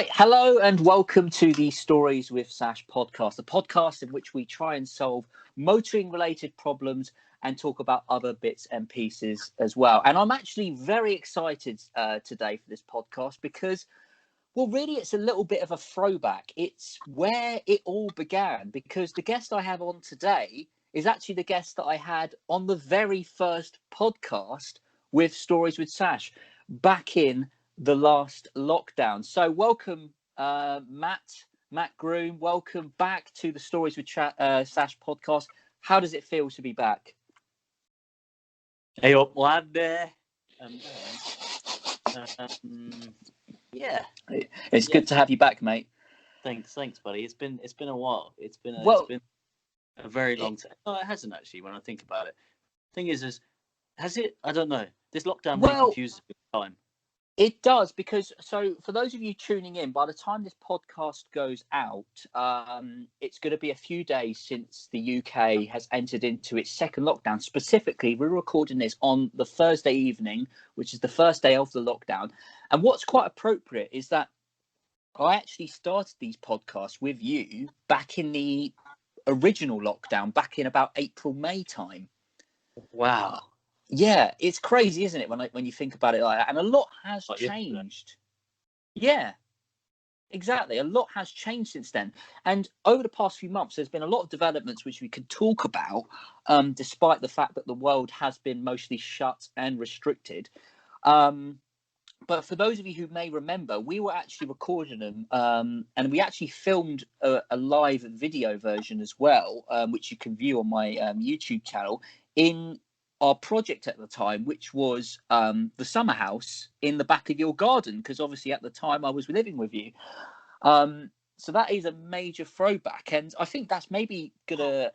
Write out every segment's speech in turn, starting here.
Right, hello and welcome to the Stories with Sash podcast, a podcast in which we try and solve motoring-related problems and talk about other bits and pieces as well. And I'm actually very excited today for this podcast because, well, really, it's a little bit of a throwback. It's where it all began because the guest I have on today is actually the guest that I had on the very first podcast with Stories with Sash back in the last lockdown. So welcome, Matt Groom. Welcome back to the Stories with Sash podcast. How does it feel to be back? Hey up, lad. Yeah, it's good to have you back, mate. Thanks, buddy. It's been a while. It's been a very long time. No, it hasn't actually. When I think about it, thing is has it? I don't know. This lockdown really confuses me all the time. It does, because so for those of you tuning in, by the time this podcast goes out, it's going to be a few days since the UK has entered into its second lockdown. Specifically, we're recording this on the Thursday evening, which is the first day of the lockdown. And what's quite appropriate is that I actually started these podcasts with you back in the original lockdown, back in about April, May time. Wow. Yeah, it's crazy, isn't it, when you think about it like that? And a lot has changed. Yeah, exactly. A lot has changed since then. And over the past few months, there's been a lot of developments which we could talk about, despite the fact that the world has been mostly shut and restricted. But for those of you who may remember, we were actually recording them, and we actually filmed a live video version as well, which you can view on my YouTube channel in our project at the time, which was the summer house in the back of your garden, because obviously at the time I was living with you. So that is a major throwback, and I think that's maybe gonna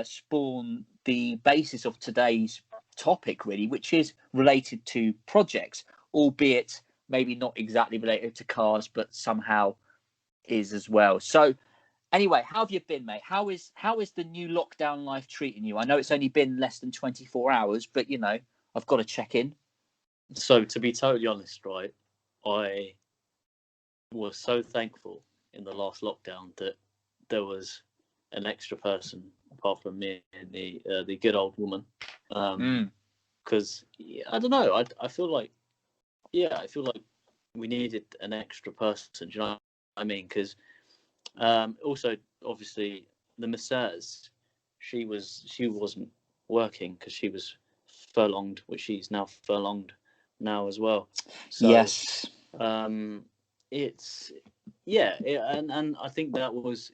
spawn the basis of today's topic, really, which is related to projects, albeit maybe not exactly related to cars, but somehow is as well. So anyway, how have you been, mate? How is the new lockdown life treating you? I know it's only been less than 24 hours, but I've got to check in. So to be totally honest, right, I was so thankful in the last lockdown that there was an extra person apart from me and the good old woman. Because I don't know, I feel like we needed an extra person. Do you know what I mean? Because also, obviously, the masseuse, she wasn't working because she was furlonged, which she's now furlonged now as well. So, yes. And I think that was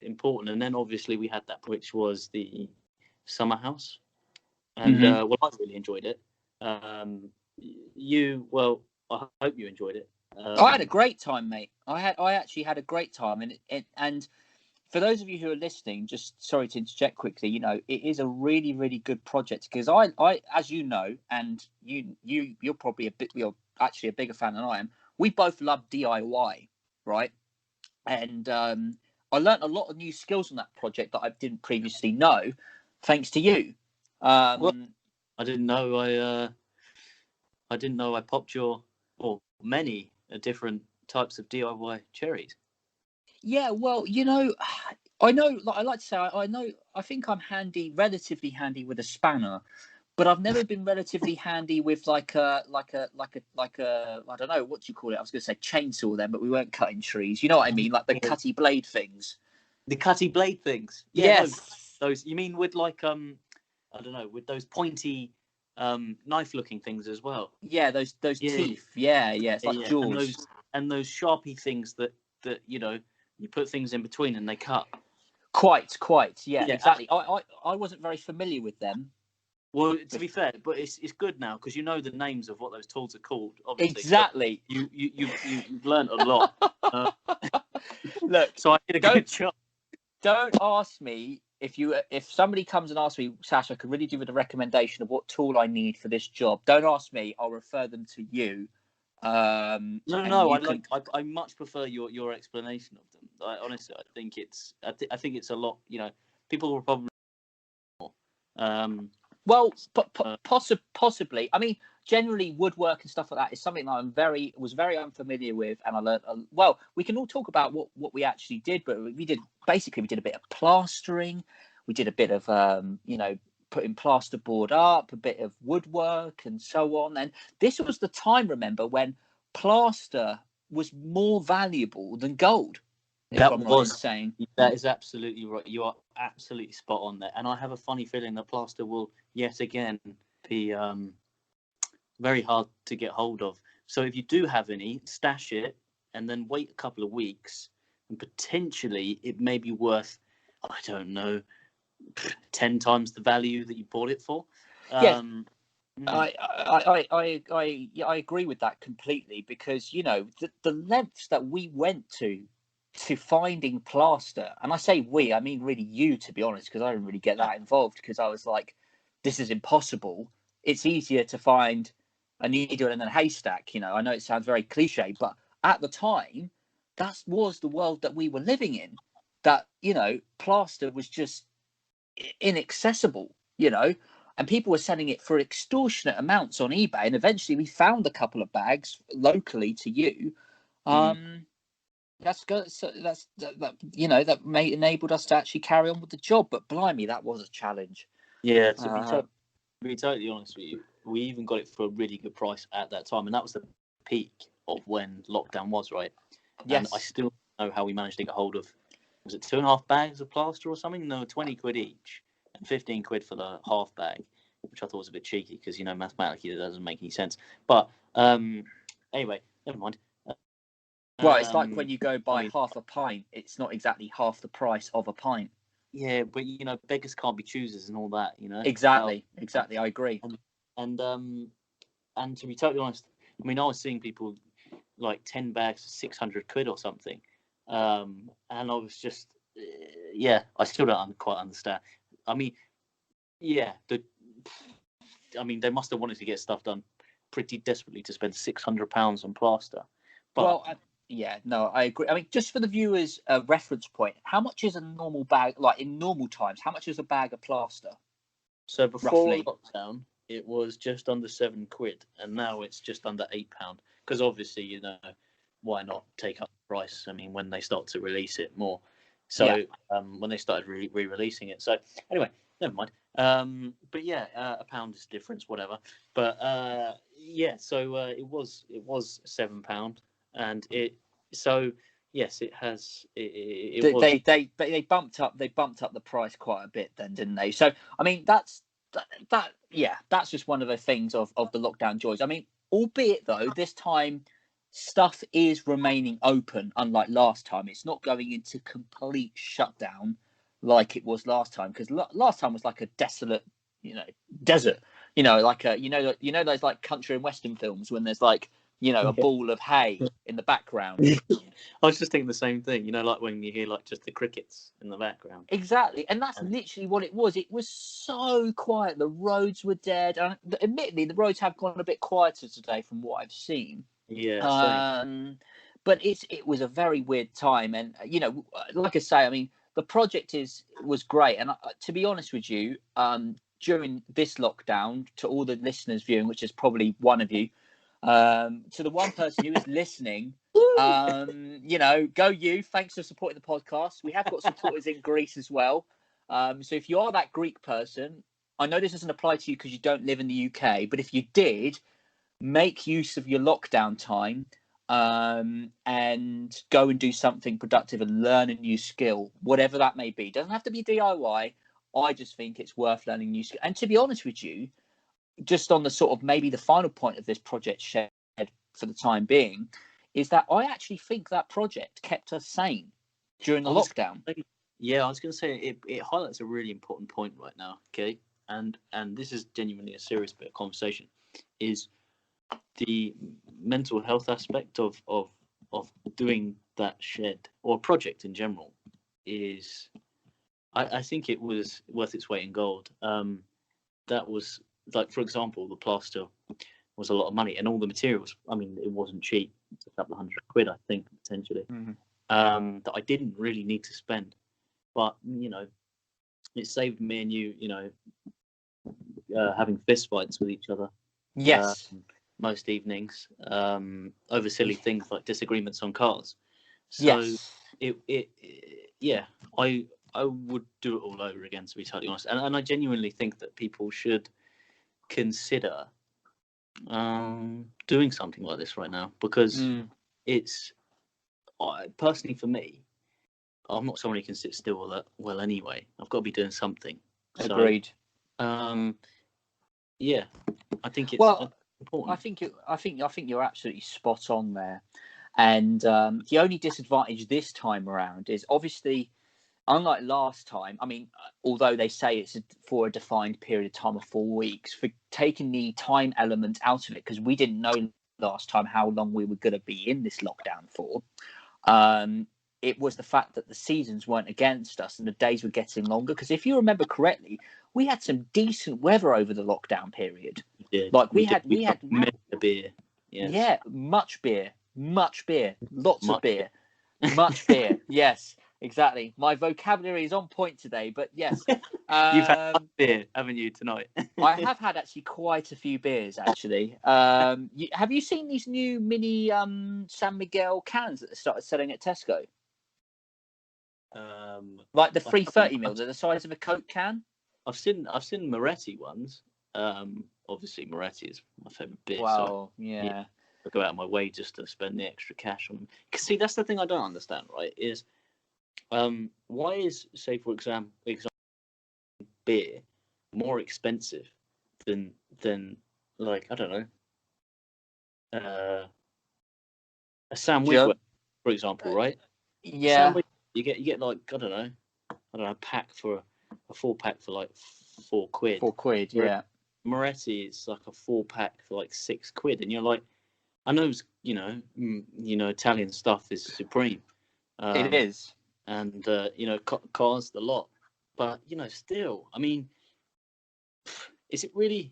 important. And then obviously we had that, which was the summer house, and I really enjoyed it. I hope you enjoyed it. I had a great time, mate. I actually had a great time, and for those of you who are listening, just sorry to interject quickly. It is a really, really good project because I, as you know, and you're probably you're actually a bigger fan than I am. We both love DIY, right? And I learned a lot of new skills on that project that I didn't previously know, thanks to you. I didn't know I popped many different types of DIY cherries. Yeah, well, I know. Like I like to say, I think I'm relatively handy with a spanner, but I've never been relatively handy with like a I don't know, what do you call it? I was going to say chainsaw then, but we weren't cutting trees. You know what I mean? Like the cutty blade things. The cutty blade things. Yeah, yes. No, those. You mean with like I don't know, with those pointy knife-looking things as well. Yeah, those teeth. Yeah, it's like jaws. And those sharpie things that you put things in between and they cut. Quite. Yeah, exactly. I wasn't very familiar with them. Well, to be fair, but it's good now because you know the names of what those tools are called. Obviously, exactly. So you've learned a lot. Look, so I did a good job. Don't ask me if somebody comes and asks me, Sash, I could really do with a recommendation of what tool I need for this job. Don't ask me. I'll refer them to you. No. I much prefer your explanation of them. Honestly, I think it's a lot. People will probably more. Well, possibly. I mean, generally, woodwork and stuff like that is something that was very unfamiliar with, and I learned. Well, we can all talk about what we actually did, but we did a bit of plastering, we did a bit of putting plasterboard up, a bit of woodwork, and so on. And this was the time, remember, when plaster was more valuable than gold. If I'm right in saying that is absolutely right. You are absolutely spot on there. And I have a funny feeling that plaster will yet again be very hard to get hold of. So if you do have any, stash it and then wait a couple of weeks, and potentially it may be worth, I don't know, 10 times the value that you bought it for. Yes. I agree with that completely, because the lengths that we went to finding plaster, and I say we, I mean really you, to be honest, because I didn't really get that involved, because I was like, this is impossible. It's easier to find a needle in a haystack. I know it sounds very cliche, but at the time, that was the world that we were living in. That plaster was just inaccessible. And people were selling it for extortionate amounts on eBay. And eventually we found a couple of bags locally to you. That enabled us to actually carry on with the job. But blimey, that was a challenge. Yeah, to be totally honest with you, we even got it for a really good price at that time. And that was the peak of when lockdown was, right? Yes. And I still don't know how we managed to get hold of, was it 2.5 bags of plaster or something? No, 20 quid each. And 15 quid for the half bag, which I thought was a bit cheeky because, mathematically it doesn't make any sense. But anyway, never mind. Well, it's like when you go buy half a pint, it's not exactly half the price of a pint. Yeah, but, beggars can't be choosers and all that, Exactly, I agree. And to be totally honest, I was seeing people like 10 bags for 600 quid or something. And I was just, I still don't quite understand. They must have wanted to get stuff done pretty desperately to spend £600 on plaster. But, I agree. Just for the viewers' reference point, how much is a normal bag, like in normal times, how much is a bag of plaster? So before lockdown, it was just under 7 quid, and now it's just under £8. Because obviously, why not take up the price? When they start to release it more. So when they started re-releasing it. So anyway, never mind. But a pound is difference, whatever. But so it was £7, and it. So yes, it has. They bumped up the price quite a bit, then, didn't they? So that's just one of the things of the lockdown joys. Albeit though, this time stuff is remaining open, unlike last time. It's not going into complete shutdown like it was last time, because last time was like a desolate, desert. Like those like country and western films when there's like a ball of hay in the background. I was just thinking the same thing. Like when you hear like just the crickets in the background. Exactly, and that's literally what it was. It was so quiet. The roads were dead. And admittedly, the roads have gone a bit quieter today from what I've seen. Yeah. But it was a very weird time, and like I say, the project was great. And to be honest with you, during this lockdown, to all the listeners viewing, which is probably one of you, to the one person who is listening, go you. Thanks for supporting the podcast. We have got supporters in Greece as well. So if you are that Greek person, I know this doesn't apply to you because you don't live in the UK, but if you did, make use of your lockdown time and go and do something productive and learn a new skill, whatever that may be. It doesn't have to be DIY. I just think it's worth learning new skill. And to be honest with you, just on the sort of maybe the final point of this project shared for the time being, is that I actually think that project kept us sane during the lockdown. I was going to say it highlights a really important point right now, okay? And this is genuinely a serious bit of conversation, is the mental health aspect of doing that shed or project in general. Is I think it was worth its weight in gold. That was, like, for example, the plaster was a lot of money, and all the materials, it wasn't cheap. It's a couple of £100, I think, potentially. That I didn't really need to spend, but it saved me and you, having fist fights with each other. Yes. Most evenings, over silly things like disagreements on cars. So Yes. yeah, I would do it all over again, to be totally honest. And I genuinely think that people should consider doing something like this right now, because it's personally for me, I'm not someone who can sit still well anyway. I've got to be doing something. Agreed. So, yeah, I think it's important. I think you're absolutely spot on there. And the only disadvantage this time around is obviously, unlike last time, I mean, although they say it's for a defined period of time of 4 weeks, for taking the time element out of it, because we didn't know last time how long we were going to be in this lockdown for. It was the fact that the seasons weren't against us and the days were getting longer. Because if you remember correctly, we had some decent weather over the lockdown period. We did. Like we had beer. Yes. Yeah, much beer, lots of beer, much beer. Yes, exactly. My vocabulary is on point today, but yes, you've had beer, haven't you, tonight? I have had actually quite a few beers. Actually, have you seen these new mini San Miguel cans that they started selling at Tesco? Like the 330 ml, they're the size of a Coke can. I've seen Moretti ones. Obviously Moretti is my favourite beer. Wow, so yeah. I go out of my way just to spend the extra cash on them. Because see, that's the thing I don't understand, right? Is why is, say for example, beer more expensive than like, I don't know, a Sam Wigwell, for example, right? Yeah. You get like, I don't know, a pack for a 4-pack for like £4. £4, yeah. Moretti, it's like a 4-pack for like £6, and you're like, I know, Italian stuff is supreme. It is, and cars the lot, but still, I mean, is it really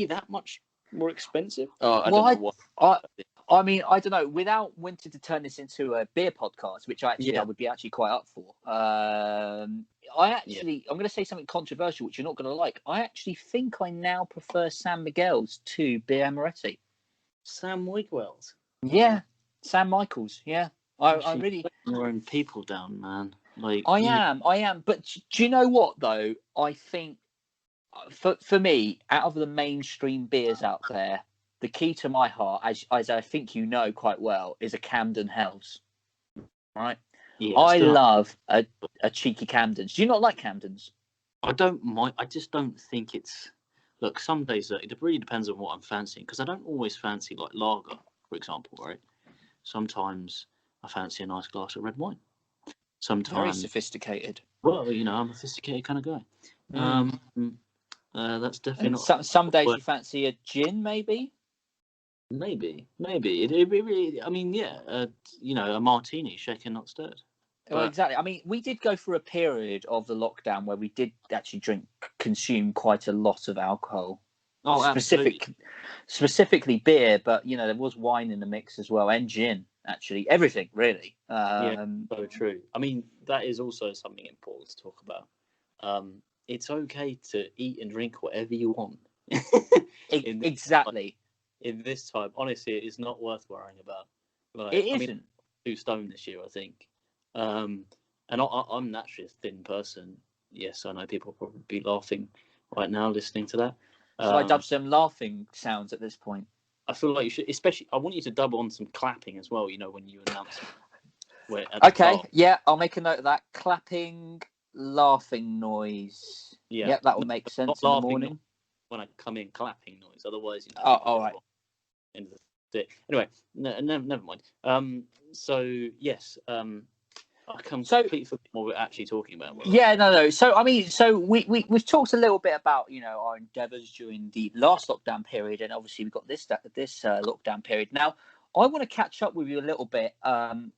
that much more expensive? Oh, I don't know what. I mean, I don't know. Without wanting to turn this into a beer podcast, which I would be actually quite up for. I'm going to say something controversial, which you're not going to like. I actually think I now prefer San Miguel's to beer Moretti. Sam Wigwell's. Yeah, Sam Michael's. Yeah, I really. Your own people down, man. Like I am. But do you know what though? I think for me, out of the mainstream beers out there, the key to my heart, as I think you know quite well, is a Camden Hells. Right? Yeah, I love a cheeky Camden's. Do you not like Camden's? I don't mind. I just don't think it's. Look, some days it really depends on what I'm fancying, because I don't always fancy like lager, for example, right? Sometimes I fancy a nice glass of red wine. Sometimes very sophisticated. Well, I'm a sophisticated kind of guy. That's definitely not. Some days you fancy a gin, maybe. Maybe. It really. I mean, yeah. A martini, shaken not stirred. Well, exactly. I mean, we did go through a period of the lockdown where we did actually consume quite a lot of alcohol. Oh, specifically beer, but there was wine in the mix as well, and gin. Actually, everything really. Yeah, so true. I mean, that is also something important to talk about. It's okay to eat and drink whatever you want. Exactly. In this time, honestly, it is not worth worrying about. Like, it isn't. I'm 2 stone this year, I think. And I'm naturally a thin person. Yes, I know people will probably be laughing right now listening to that. So I dub some laughing sounds at this point. I feel like you should, especially. I want you to double on some clapping as well. When you announce. Okay, yeah, I'll make a note of that. Clapping, laughing noise. Yeah, yep, that will make sense in the morning. When I come in, clapping noise. Otherwise, Oh, all right. End of the day. Anyway, never mind. So yes. I completely forget what we're actually talking about. Yeah, no. So I mean, we've talked a little bit about our endeavours during the last lockdown period, and obviously we've got this lockdown period. Now, I want to catch up with you a little bit on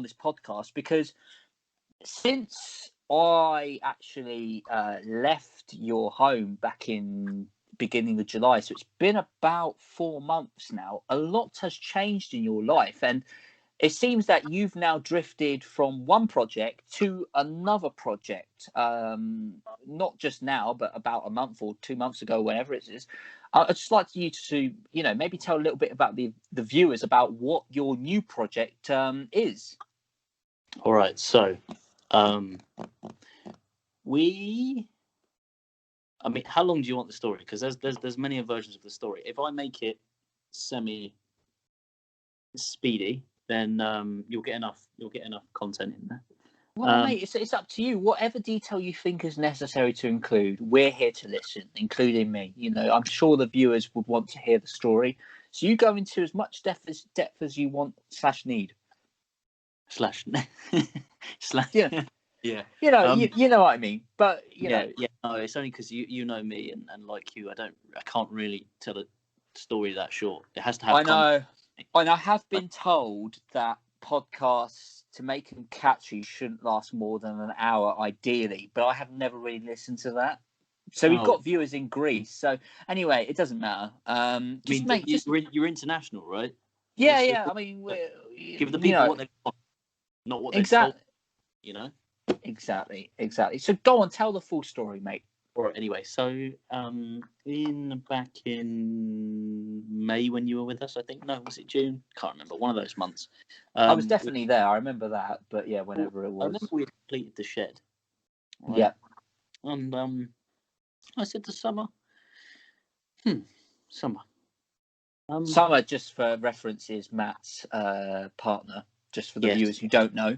this podcast, because since I actually left your home back in beginning of July, so it's been about 4 months now, a lot has changed in your life, and it seems that you've now drifted from one project to another project. Not just now, but about a month or 2 months ago, whenever it is. I'd just like you to, maybe tell a little bit about the viewers about what your new project is. All right. So, how long do you want the story? Because there's many versions of the story. If I make it semi speedy, then you'll get enough content in there. Well, mate, it's up to you. Whatever detail you think is necessary to include, we're here to listen, including me. I'm sure the viewers would want to hear the story, so you go into as much depth as you want / need. Slash. Yeah. Yeah. You know what I mean. But no, it's only because you know me and like you, I can't really tell a story that short. It has to have. I know, and I have been told that podcasts, to make them catchy, shouldn't last more than an hour, ideally. But I have never really listened to that. So we've got viewers in Greece. So anyway, it doesn't matter. You're international, right? Yeah. I mean, give the people what they want, not what they're told. Exactly. So go on, tell the full story, mate. All right. Anyway, so back in May when you were with us, I think. No, was it June? Can't remember. One of those months. I was definitely there. I remember that. But yeah, whenever it was. I remember we completed the shed. Right? Yeah. And I said to Summer, Summer. Summer, just for reference, is Matt's partner. Just for the viewers who don't know.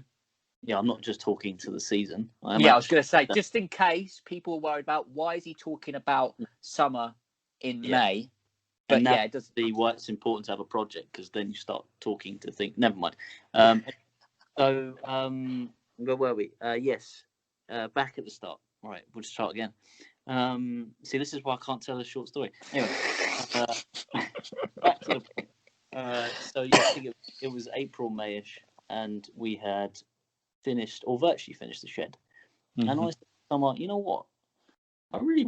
Yeah, I'm not just talking to the season. I was going to say, just in case people are worried about why is he talking about Summer in May. But and it does be why it's important to have a project, because then you start talking to think. Never mind. So where were we? Yes, back at the start. All right, we'll just start again. See, this is why I can't tell a short story. Anyway, back to the. So yeah, I think it was April, Mayish, and we had finished or virtually finished the shed. Mm-hmm. And I said, "Summer, you know what? I really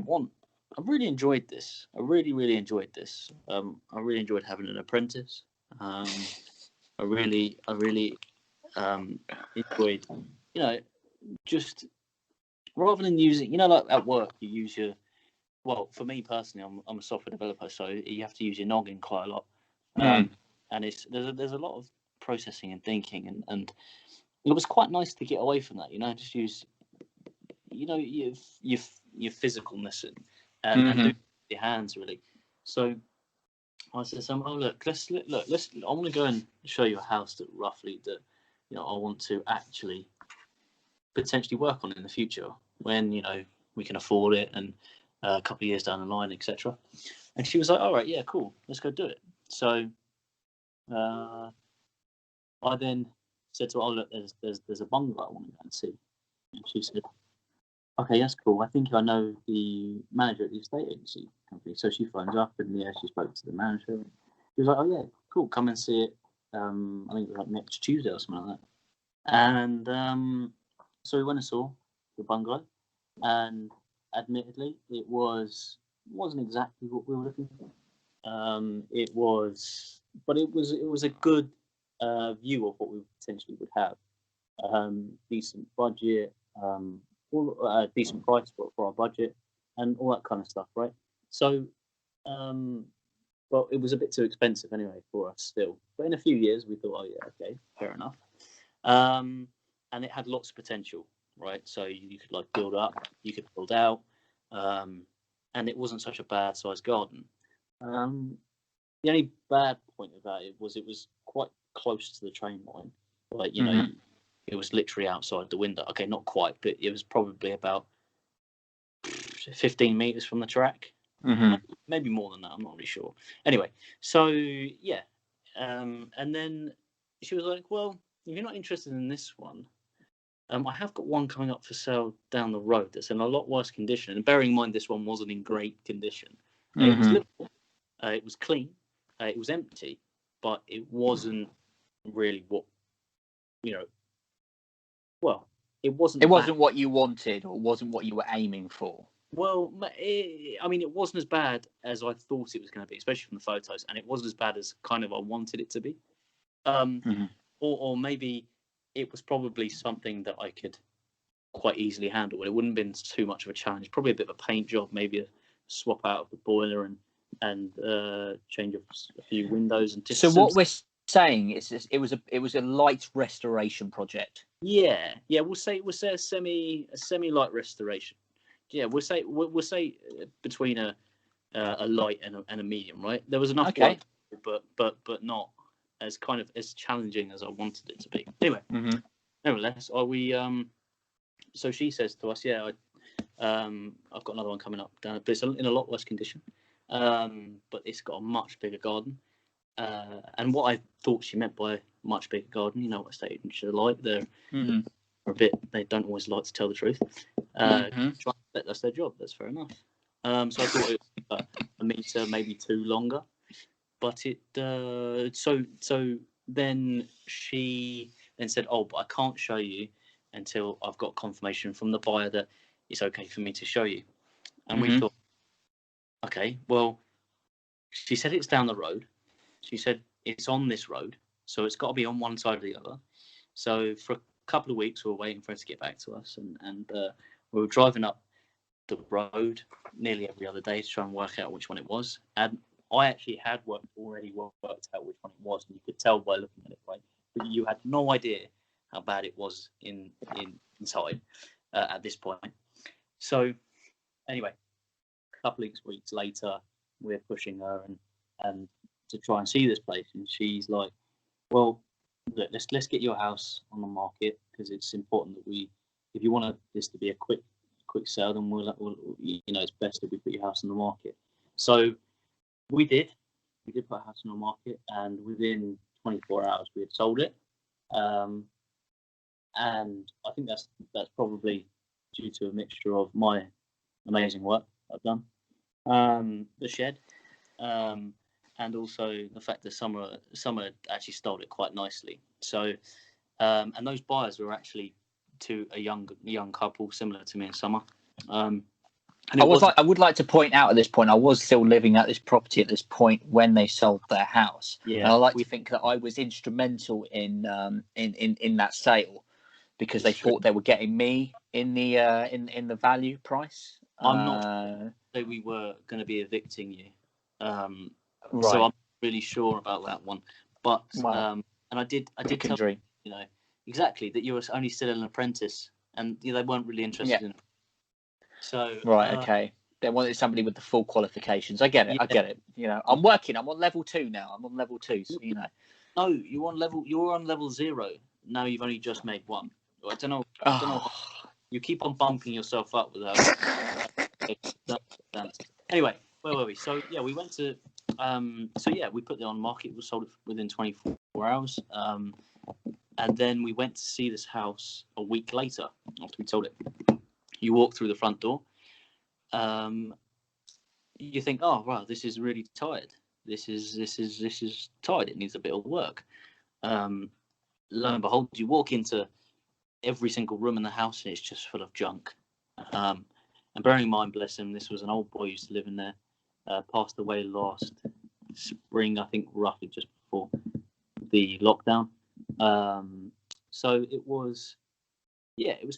enjoyed this. I really enjoyed this. I really enjoyed having an apprentice. I really enjoyed, just rather than using, like at work, you use your. Well, for me personally, I'm a software developer, so you have to use your noggin quite a lot. And there's a lot of processing and thinking, and it was quite nice to get away from that. Just use, your physicalness and do your hands really. So I said, look, let's. I want to go and show you a house that roughly I want to actually potentially work on in the future when we can afford it and a couple of years down the line, etc. And she was like, all right, yeah, cool, let's go do it. So I then said to her, look, there's a bungalow I want to go and see. And she said, okay, that's cool. I think I know the manager at the estate agency company. So she phones up and she spoke to the manager. She was like, oh yeah, cool, come and see it. I think it was like next Tuesday or something like that. And so we went and saw the bungalow, and admittedly, it wasn't exactly what we were looking for. It was a good view of what we potentially would have. Decent budget, decent price for our budget, and all that kind of stuff, right? So, but it was a bit too expensive anyway for us still. But in a few years, we thought, oh yeah, okay, fair enough. And it had lots of potential, right? So you could like build up, you could build out, and it wasn't such a bad sized garden. The only bad point about it was quite close to the train line. Like, it was literally outside the window. Okay, not quite, but it was probably about 15 meters from the track. Maybe more than that, I'm not really sure. Anyway, so yeah. And then she was like, well, if you're not interested in this one, I have got one coming up for sale down the road that's in a lot worse condition. And bearing in mind, this one wasn't in great condition. It was livable. It was clean. It was empty, but it wasn't really what, well, it wasn't. It wasn't what you wanted, or wasn't what you were aiming for. Well, it wasn't as bad as I thought it was going to be, especially from the photos, and it wasn't as bad as kind of I wanted it to be. or maybe it was probably something that I could quite easily handle. It wouldn't have been too much of a challenge. Probably a bit of a paint job, maybe a swap out of the boiler and change a few windows and just. So what we're saying is it was a light restoration project. Yeah. We'll say a semi light restoration. Yeah, we'll say between a light and a medium, right? There was enough Okay. work, but not as kind of as challenging as I wanted it to be. Anyway, nevertheless, so she says to us, yeah, I've got another one coming up, but it's in a lot worse condition. But it's got a much bigger garden. And what I thought she meant by much bigger garden, you know what estate agents are like. They're a bit. They don't always like to tell the truth. That's their job. That's fair enough. So I thought it was a meter, maybe two longer. But it. So then she then said, "Oh, but I can't show you until I've got confirmation from the buyer that it's okay for me to show you." And we thought, okay, well, she said it's down the road. She said it's on this road, so it's got to be on one side or the other. So for a couple of weeks, we were waiting for her to get back to us, and we were driving up the road nearly every other day to try and work out which one it was. And I actually had already worked out which one it was, and you could tell by looking at it, right? But you had no idea how bad it was inside at this point. So anyway, a couple of weeks later, we're pushing her and to try and see this place, and she's like, "Well, look, let's get your house on the market, because it's important that if you want this to be a quick sale, then we'll it's best if we put your house on the market." So we did put a house on the market, and within 24 hours we had sold it. And I think that's probably due to a mixture of my amazing work I've done, the shed, and also the fact that Summer actually styled it quite nicely. So, and those buyers were actually a young couple similar to me and Summer. And I would like to point out at this point, I was still living at this property at this point when they sold their house. Yeah, and I like to think that I was instrumental in that sale, because they thought they were getting me in the value price. I'm not say we were going to be evicting you, right. So I'm not really sure about that one. But wow. And I did tell dream. Exactly that you were only still an apprentice, and they weren't really interested in it. So right, okay. They wanted somebody with the full qualifications. I get it. Yeah. I get it. I'm on level 2 now. I'm on level 2, so No, you're on level 0. Now you've only just made 1. I don't know. You keep on bumping yourself up without. Anyway, where were we? So yeah, we went to. We put it on the market. We sold it within 24 hours. And then we went to see this house a week later after we sold it. You walk through the front door. You think, oh wow, this is really tired. This is tired. It needs a bit of work. Lo and behold, you walk into every single room in the house, and it's just full of junk. And bearing in mind, bless him, this was an old boy who used to live in there. Passed away last spring, I think, roughly just before the lockdown. So it was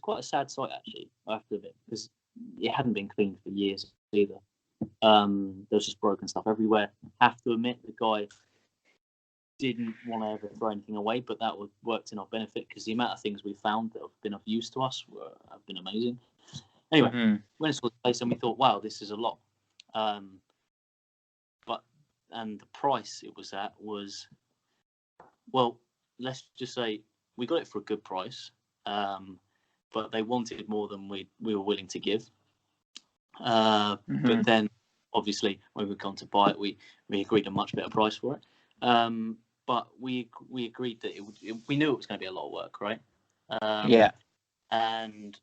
quite a sad sight, actually, I have to admit, because it hadn't been cleaned for years either. There was just broken stuff everywhere. I have to admit, the guy didn't want to ever throw anything away, but that worked in our benefit, because the amount of things we found that have been of use to us have been amazing. Anyway, we went to the place and we thought, wow, this is a lot. And the price it was at was, well, let's just say we got it for a good price, but they wanted more than we were willing to give. But then, obviously, when we'd gone to buy it, we agreed a much better price for it. But we agreed that we knew it was going to be a lot of work, right? Yeah. And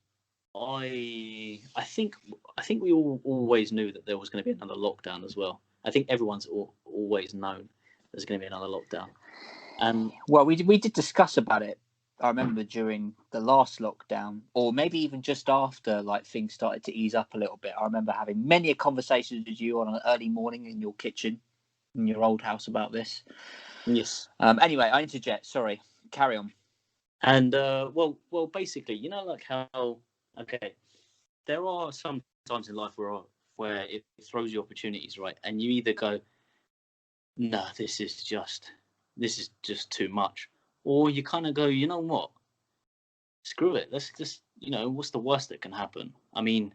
I think we all always knew that there was going to be another lockdown as well. I think everyone's always known there's going to be another lockdown. Well, we did discuss about it. I remember during the last lockdown, or maybe even just after, like, things started to ease up a little bit. I remember having many conversations with you on an early morning in your kitchen in your old house about this. Yes. Anyway, I interject. Sorry. carry on. And well, basically, you know, like how there are some times in life where it throws you opportunities, right? And you either go, "Nah, this is just too much," or you kind of go, "You know what? Screw it. Let's just, you know, what's the worst that can happen? I mean,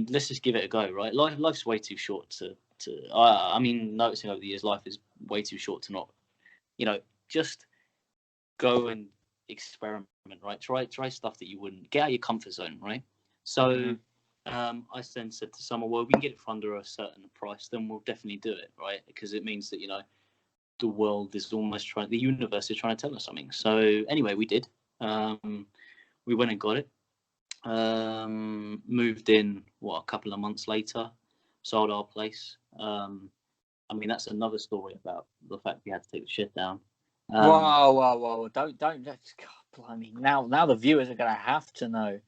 let's just give it a go, right? Life's way too short to. I mean, noticing over the years, life is way too short to not, you know, just go and experiment, right? Try stuff that you wouldn't. Get out of your comfort zone, right? So, I then said to someone, well, we can get it for under a certain price, then we'll definitely do it, right? Because it means that, you know, the world is almost the universe is trying to tell us something. So anyway, we did. We went and got it. Moved in a couple of months later, sold our place. I mean, that's another story about the fact we had to take the shit down. Whoa! Don't. God, blimey. Now the viewers are going to have to know.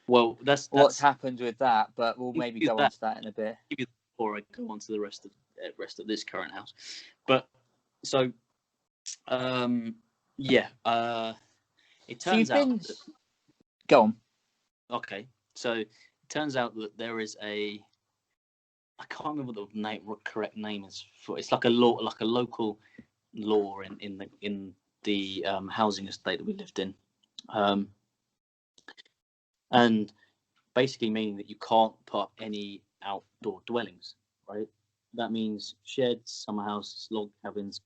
Well, that's what's happened with that, but we'll maybe go on to that in a bit. Before I go on to the rest of this current house, but so, it turns out. Go on. Okay, so it turns out that there is I can't remember what the correct name is for. It's like a law, like a local law in the housing estate that we lived in, and basically meaning that you can't put up any outdoor dwellings, right? That means sheds, summer houses, log cabins.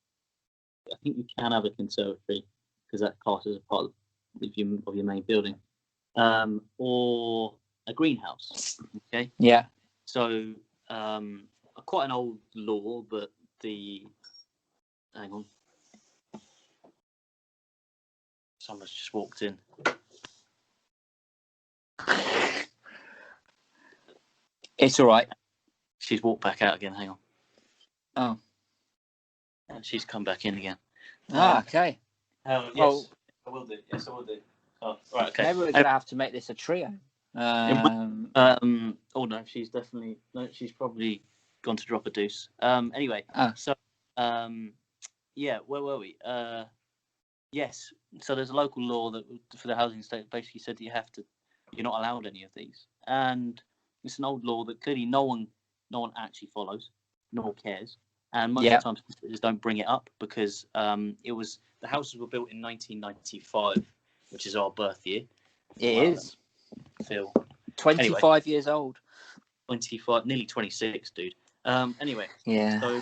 I think you can have a conservatory because that classes as part of your main building, or a greenhouse. Okay. Yeah. So quite an old law, but hang on, someone's just walked in. It's all right. She's walked back out again. Hang on. Oh. And she's come back in again. Okay. Yes, I will do. Yes, I will do. Oh, right. Okay. Maybe we're gonna have to make this a trio. Oh no, she's probably gone to drop a deuce. Anyway. So yeah, where were we? Yes. So there's a local law that for the housing estate basically said that you're not allowed any of these, and it's an old law that clearly no one actually follows, nor cares, and most of the time just don't bring it up because the houses were built in 1995, which is our birth year. It is. Phil. 25 years old. 25, nearly 26, dude. Anyway. Yeah.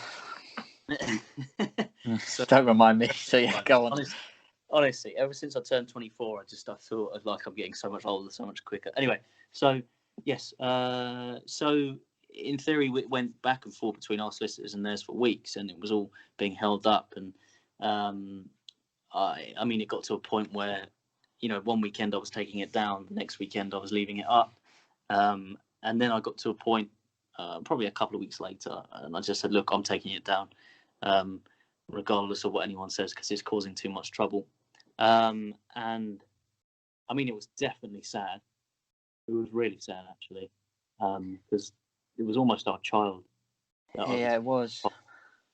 So don't remind me. So yeah, go on. Honestly, ever since I turned 24, I feel like I'm getting so much older, so much quicker. Anyway, so yes, so in theory, we went back and forth between our solicitors and theirs for weeks, and it was all being held up. And I mean, it got to a point where, you know, one weekend I was taking it down, the next weekend I was leaving it up, and then I got to a point, probably a couple of weeks later, and I just said, look, I'm taking it down, regardless of what anyone says, because it's causing too much trouble. And I mean, it was definitely sad. It was really sad, actually, because it was almost our child. It was.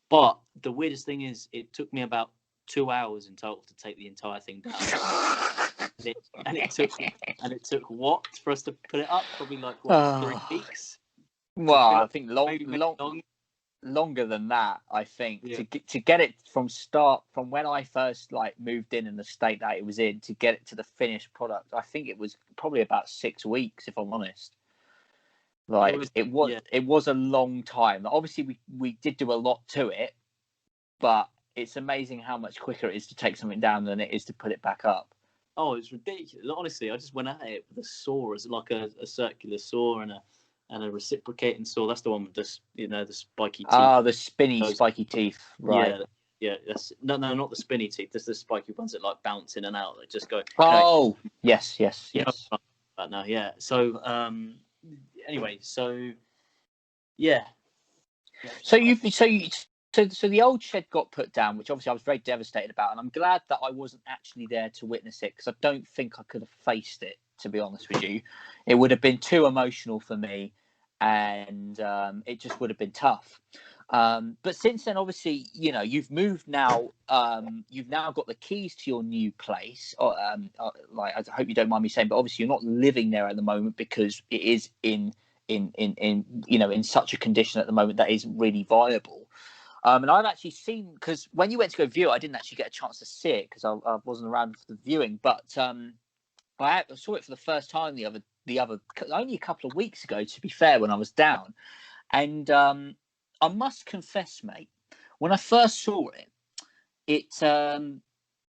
But the weirdest thing is, it took me about 2 hours in total to take the entire thing down. and it took what for us to put it up? Probably like 3 weeks. Well, I think longer than that. I think to get it from when I first moved in the state that it was in, to get it to the finished product, I think it was probably about 6 weeks, if I'm honest. It was a long time. Obviously, we did do a lot to it, but it's amazing how much quicker it is to take something down than it is to put it back up. Oh, it's ridiculous. Honestly, I just went at it with a saw, as like a circular saw and a reciprocating saw. That's the one with the spiky teeth. The spinny spiky teeth. Right. Yeah. That's no, not the spinny teeth. There's the spiky ones that bounce in and out. That just go. Oh, yes. No, yeah. So, anyway, so yeah. So the old shed got put down, which obviously I was very devastated about, and I'm glad that I wasn't actually there to witness it, because I don't think I could have faced it, to be honest with you. It would have been too emotional for me, and it just would have been tough. But since then, obviously, you know, you've moved now. You've now got the keys to your new place. Like, I hope you don't mind me saying, but obviously, you're not living there at the moment because it is in you know, in such a condition at the moment that isn't really viable. And I've actually seen, because when you went to go view it, I didn't actually get a chance to see it because I wasn't around for the viewing. But I saw it for the first time the other only a couple of weeks ago, to be fair, when I was down. And I must confess, mate, when I first saw it,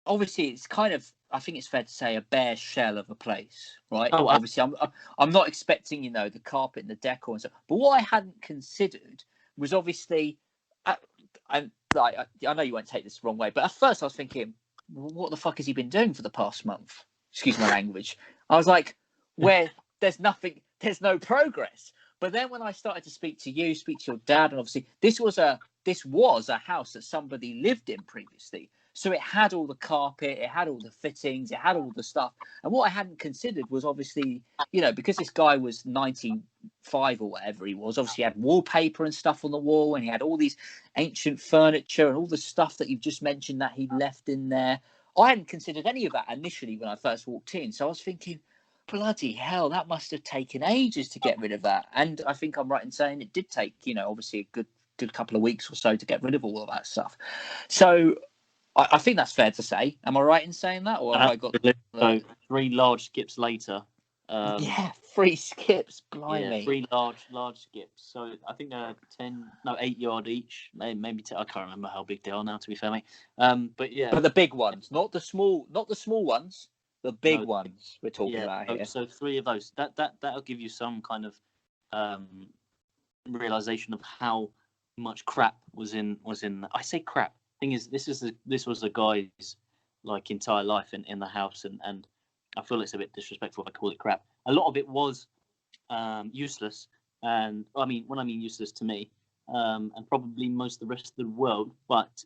obviously it's kind of, I think it's fair to say, a bare shell of a place, right? Oh, obviously, I'm not expecting, you know, the carpet and the decor and stuff. But what I hadn't considered was obviously, I know you won't take this the wrong way, but at first I was thinking, what the fuck has he been doing for the past month? Excuse my language. I was like, where there's nothing, there's no progress. But then when I started to speak to your dad, and obviously this was a house that somebody lived in previously. So it had all the carpet, it had all the fittings, it had all the stuff. And what I hadn't considered was obviously, you know, because this guy was 95 or whatever he was, obviously he had wallpaper and stuff on the wall, and he had all these ancient furniture and all the stuff that you've just mentioned that he'd left in there. I hadn't considered any of that initially when I first walked in. So I was thinking, bloody hell, that must have taken ages to get rid of that. And I think I'm right in saying it did take, you know, obviously a good couple of weeks or so to get rid of all of that stuff. So I think that's fair to say. Am I right in saying that, or have I got? So 3 large skips later. Yeah, 3 skips, blimey. Yeah, 3 large skips. So I think they're 8 yard each. Maybe 10, I can't remember how big they are now, to be fair, mate. But yeah, but the big ones, not the small ones. The big ones we're talking about here. So 3 of those. That'll give you some kind of realization of how much crap was in. I say crap. Thing is, this was a guy's like entire life in the house, and I feel it's a bit disrespectful if I call it crap. A lot of it was useless, and I mean, when I mean useless to me, and probably most of the rest of the world. But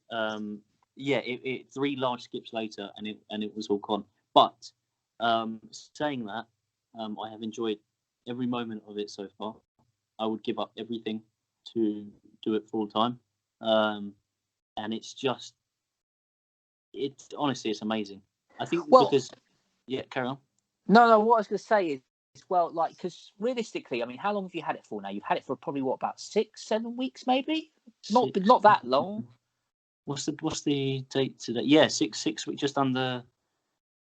yeah, it 3 large skips later, and it was all gone. But saying that, I have enjoyed every moment of it so far. I would give up everything to do it full time, and it's honestly, it's amazing. I think because carry on. No, what I was going to say is, well, like, because realistically, I mean, how long have you had it for now? You've had it for probably about 6-7 weeks, maybe. Not that long. What's the date today? Yeah, 6 weeks, just under.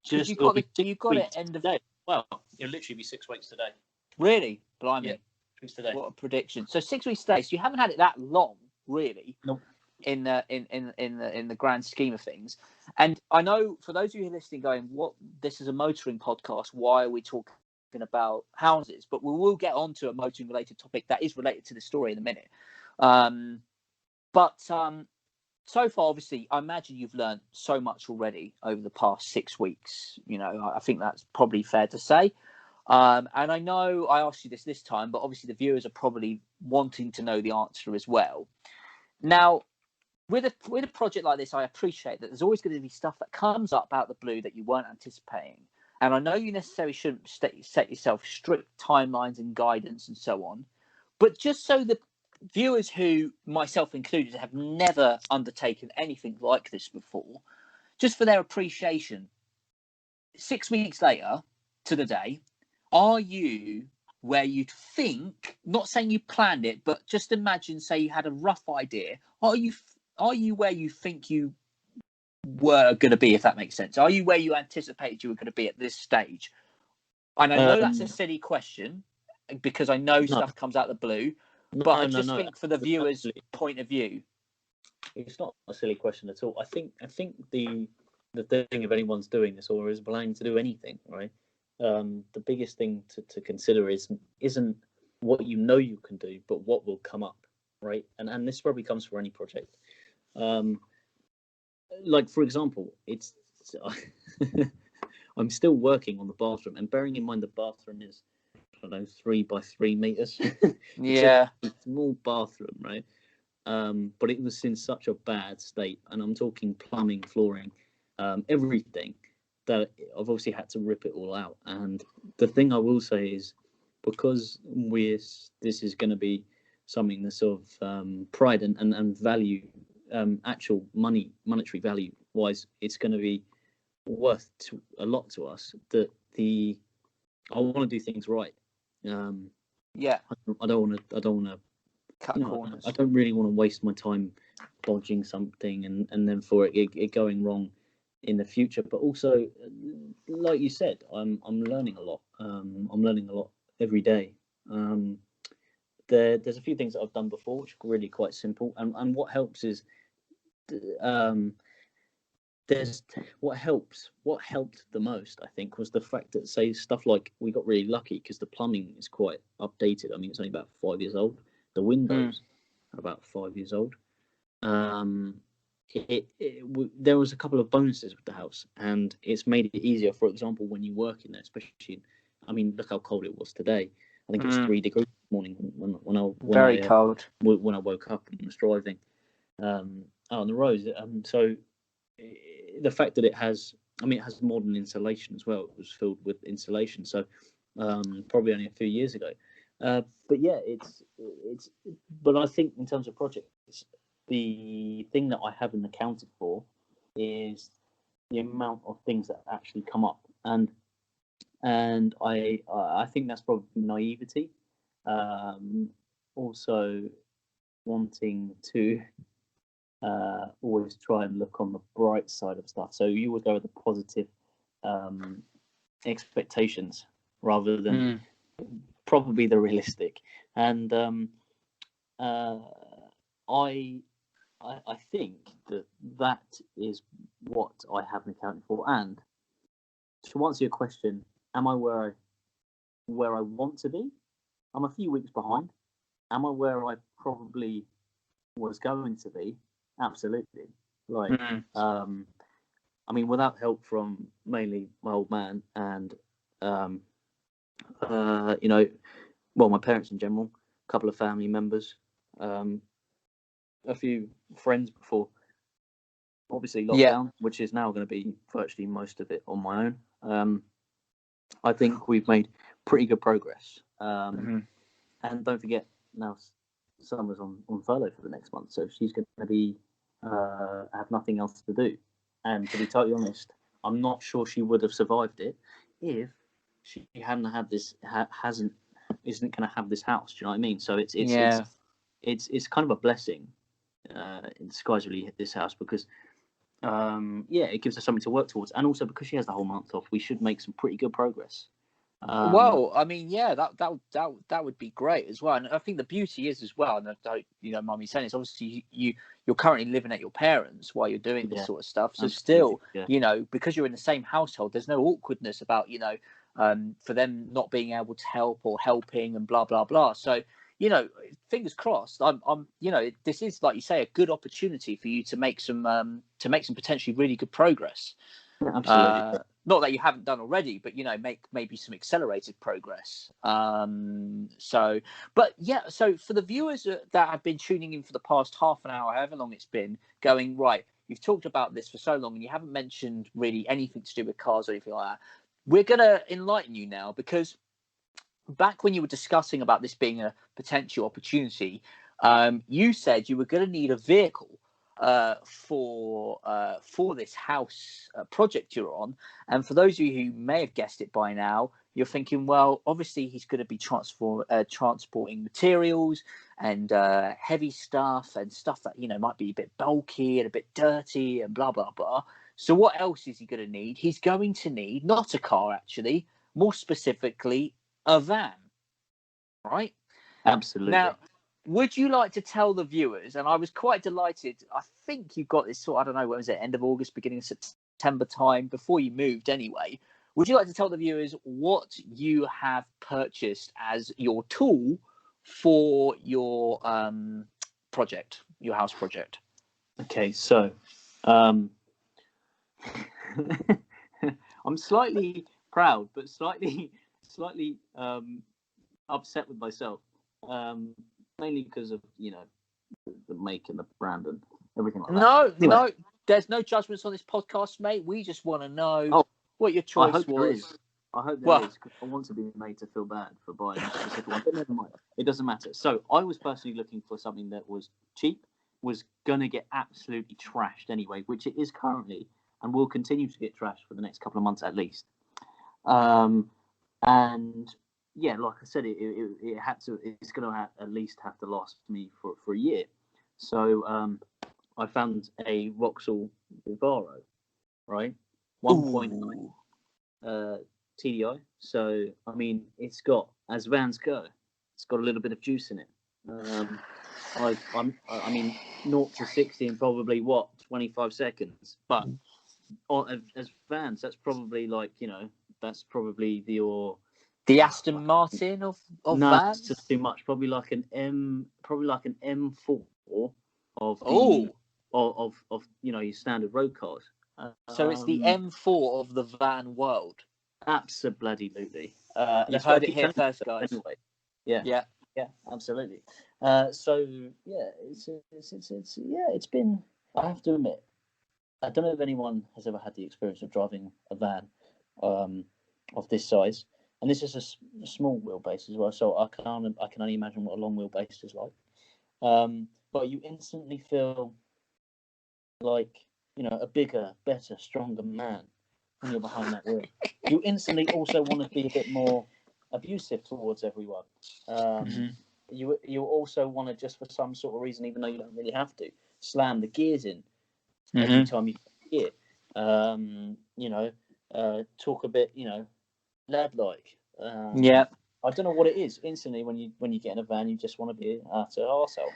Just you got it end of. Today. Well, it'll literally be 6 weeks today. Really, blimey! Yeah, 6 weeks today. What a prediction! So 6 weeks today. So you haven't had it that long, really. Nope. In the grand scheme of things. And I know for those of you who are listening going, what, this is a motoring podcast, why are we talking about houses? But we will get on to a motoring related topic that is related to the story in a minute. But so far, obviously, I imagine you've learned so much already over the past 6 weeks. You know, I think that's probably fair to say. And I know I asked you this time, but obviously the viewers are probably wanting to know the answer as well. Now, with a project like this, I appreciate that there's always going to be stuff that comes up out of the blue that you weren't anticipating. And I know you necessarily shouldn't set yourself strict timelines and guidance and so on. But just so the viewers who, myself included, have never undertaken anything like this before, just for their appreciation, 6 weeks later to the day, are you where you'd think, not saying you planned it, but just imagine, say you had a rough idea, are you where you think you were going to be, if that makes sense? Are you where you anticipated you were going to be at this stage? And I know that's a silly question because I know stuff comes out of the blue, but I just think for the viewers' point of view, it's not a silly question at all. I think the thing, if anyone's doing this or is planning to do anything, right? The biggest thing to consider isn't what you know you can do, but what will come up, right? And this probably comes for any project. Like, for example, it's I'm still working on the bathroom, and bearing in mind the bathroom is, I don't know, 3 by 3 meters. Yeah, it's a small bathroom, right? But it was in such a bad state, and I'm talking plumbing, flooring, everything, that I've obviously had to rip it all out. And the thing I will say is, because this is going to be something that's of pride and value, actual monetary value wise, it's going to be worth a lot to us. That I want to do things right. Yeah. I don't want to cut corners. I don't really want to waste my time dodging something and then for it going wrong in the future. But also, like you said, I'm learning a lot. I'm learning a lot every day. There's a few things that I've done before which are really quite simple, and what helps is there's what helped the most, I think, was the fact that, say, stuff like, we got really lucky because the plumbing is quite updated. I mean, it's only about 5 years old. The windows are about 5 years old. There was a couple of bonuses with the house, and it's made it easier. For example, when you work in there, especially, I mean, look how cold it was today. I think it was 3 degrees this morning when I cold when I woke up and was driving out on the roads. So the fact that it has modern insulation as well. It was filled with insulation, so probably only a few years ago. But yeah, it's. But I think in terms of projects, the thing that I haven't accounted for is the amount of things that actually come up, and I think that's probably naivety. Also wanting to always try and look on the bright side of stuff. So you would go with the positive expectations rather than probably the realistic. And I think that is what I haven't accounted for. And to answer your question, am I where I want to be? I'm a few weeks behind. Am I where I probably was going to be? Absolutely. Like, I mean, without help from mainly my old man and, my parents in general, a couple of family members, a few friends before, obviously lockdown, which is now going to be virtually most of it on my own. I think we've made pretty good progress. And don't forget, now Summer's on furlough for the next month, so she's going to be have nothing else to do. And to be totally honest, I'm not sure she would have survived it if she hadn't had this, isn't going to have this house. Do you know what I mean? So it's kind of a blessing in disguise, really, this house, because it gives us something to work towards, and also because she has the whole month off, we should make some pretty good progress. Well, I mean, yeah, that would be great as well. And I think the beauty is as well, and I don't, mind me saying this, obviously you're currently living at your parents while you're doing this sort of stuff. So still, because you're in the same household, there's no awkwardness about, for them not being able to help or helping and blah, blah, blah. So, fingers crossed, I'm this is, like you say, a good opportunity for you to make some potentially really good progress. Absolutely. Not that you haven't done already, but make maybe some accelerated progress. So for the viewers that have been tuning in for the past half an hour, however long it's been, going, right, you've talked about this for so long and you haven't mentioned really anything to do with cars or anything like that. We're gonna enlighten you now, because back when you were discussing about this being a potential opportunity, you said you were going to need a vehicle for this house project you're on. And for those of you who may have guessed it by now, you're thinking, well, obviously he's going to be transporting materials and heavy stuff and stuff that might be a bit bulky and a bit dirty and blah blah blah. So what else is he going to need? He's going to need not a car, actually, more specifically, a van, right? Absolutely. Now, would you like to tell the viewers, and I was quite delighted, I think you got this I don't know, when was it, end of August, beginning of September time, before you moved anyway, would you like to tell the viewers what you have purchased as your tool for your project, your house project? Okay, so I'm slightly proud, but slightly upset with myself, mainly because of the make and the brand and everything like that. No, there's no judgments on this podcast, mate. We just want to know what your choice was. I hope there Well, is, because I want to be made to feel bad for buying a specific one. But never mind. It doesn't matter. So I was personally looking for something that was cheap, was going to get absolutely trashed anyway, which it is currently, and will continue to get trashed for the next couple of months at least. And yeah, like I said, it had to. It's going to at least have to last me for a year. So I found a Vauxhall Vivaro, right, 1.9 TDI. So I mean, it's got, as vans go, it's got a little bit of juice in it. I mean, 0 to 60 in probably 25 seconds, but as vans, that's probably that's probably the Aston Martin of no, vans. it's just too much. Probably like an M4 of Oh, of your standard road cars. so it's the M4 of the van world. Absolutely. You've heard it here first, guys. Anyway. Yeah, absolutely. So yeah, it's been. I have to admit, I don't know if anyone has ever had the experience of driving a van of this size, and this is a small wheelbase as well. So I can only imagine what a long wheelbase is like. But you instantly feel like a bigger, better, stronger man when you're behind that wheel. You instantly also want to be a bit more abusive towards everyone. You also want to, just for some sort of reason, even though you don't really have to, slam the gears in every time you gear. Talk a bit, lad-like. Yeah. I don't know what it is. Instantly, when you get in a van, you just want to be an utter arsehole.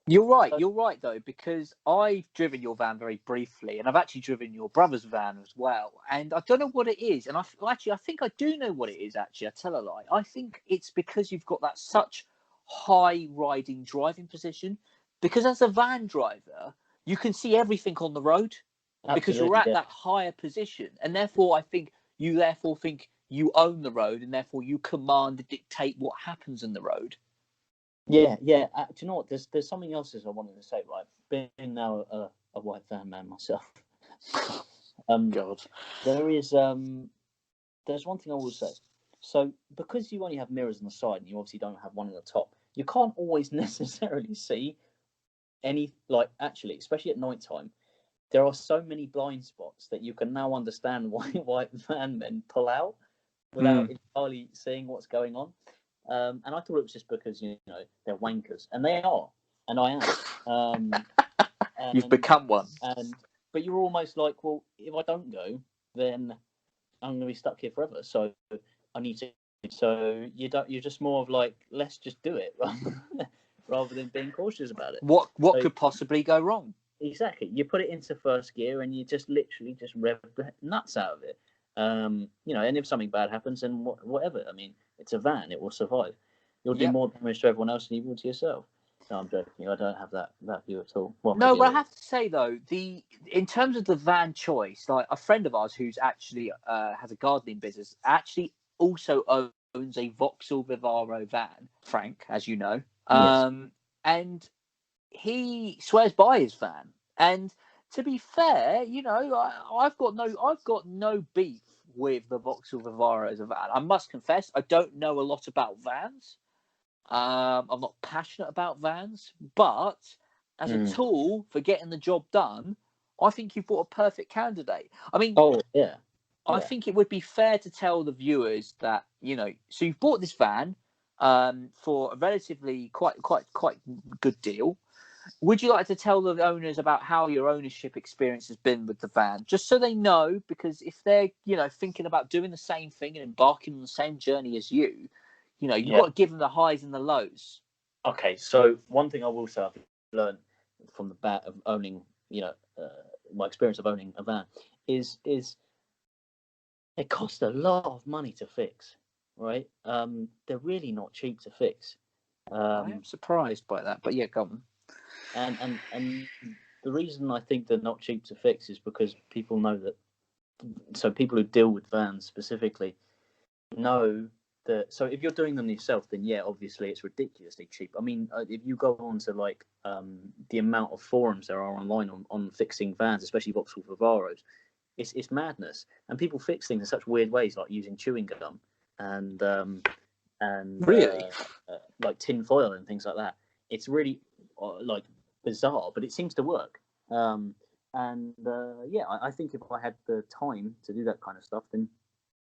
You're right though, because I've driven your van very briefly, and I've actually driven your brother's van as well, and I don't know what it is, and I think I do know what it is. Actually, I tell a lie. I think it's because you've got that such high riding driving position, because as a van driver, you can see everything on the road. Because you're at that higher position, and therefore I think you think you own the road, and therefore you command and dictate what happens in the road. Yeah. Do you know what? There's something else I wanted to say. Right, being now a white van man myself. God, there's one thing I will say. So because you only have mirrors on the side, and you obviously don't have one on the top, you can't always necessarily see any. Like, actually, especially at night time, there are so many blind spots that you can now understand why white van men pull out without entirely seeing what's going on. And I thought it was just because they're wankers, and they are, and I am. You've become one. But you're almost like, well, if I don't go, then I'm going to be stuck here forever. So I need to. So you're just more of like, let's just do it, rather than being cautious about it. What could possibly go wrong? Exactly. You put it into first gear, and you just literally just rev the nuts out of it. And if something bad happens, then whatever. I mean, it's a van; it will survive. You'll do more damage to everyone else than you will to yourself. No, I'm joking. I don't have that view at all. Well, no, but I have to say though, in terms of the van choice, like a friend of ours who's actually has a gardening business, actually also owns a Vauxhall Vivaro van, Frank, as you know. And he swears by his van. And to be fair, I've got no beef with the Vauxhall Vivaro as a van. I must confess, I don't know a lot about vans. I'm not passionate about vans, but as a tool for getting the job done, I think you've brought a perfect candidate. I mean, I think it would be fair to tell the viewers that so you've bought this van for a relatively quite good deal. Would you like to tell the owners about how your ownership experience has been with the van, just so they know? Because if they're thinking about doing the same thing and embarking on the same journey as you, you've got to give them the highs and the lows. Okay, so one thing I will say I've learned from the bat of owning, my experience of owning a van is it costs a lot of money to fix, right? They're really not cheap to fix. I am surprised by that, but yeah, go on. And the reason I think they're not cheap to fix is because people know that. So people who deal with vans specifically know that. So if you're doing them yourself, then yeah, obviously it's ridiculously cheap. I mean, if you go on to the amount of forums there are online on fixing vans, especially Vauxhall Vivaros, it's madness, and people fix things in such weird ways, like using chewing gum and Really? like tin foil and things like that. It's really like bizarre, but it seems to work. Yeah, I think if I had the time to do that kind of stuff, then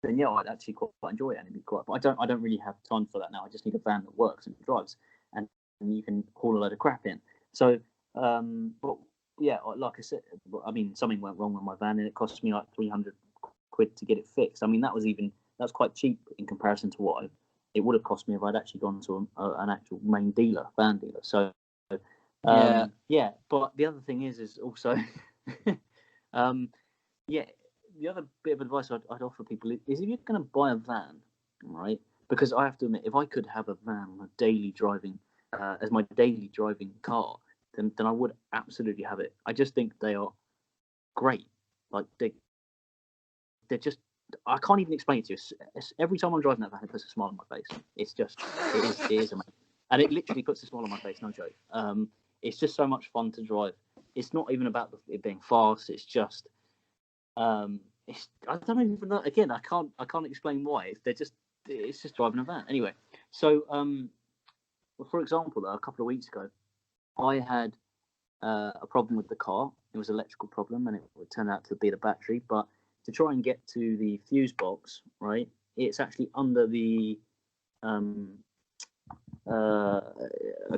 yeah, I'd actually quite enjoy it, and it'd be quite. But I don't really have time for that now. I just need a van that works and drives, and you can haul a load of crap in. So, but yeah, like I said, I mean, something went wrong with my van, and it cost me like £300 to get it fixed. I mean, that's quite cheap in comparison to what it would have cost me if I'd actually gone to an actual main dealer, van dealer. So, yeah. But the other thing is also, yeah. The other bit of advice I'd offer people is if you're going to buy a van, right? Because I have to admit, if I could have a van on a daily driving, as my daily driving car, then I would absolutely have it. I just think they are great. Like they're just, I can't even explain it to you. Every time I'm driving that van, it puts a smile on my face. It is amazing, and it literally puts a smile on my face. No joke. It's just so much fun to drive. It's not even about it being fast. It's just, I don't even know. Again, I can't explain why. It's just driving a van. Anyway, so for example, a couple of weeks ago, I had a problem with the car. It was an electrical problem, and it would turn out to be the battery. But to try and get to the fuse box, right, it's actually under the a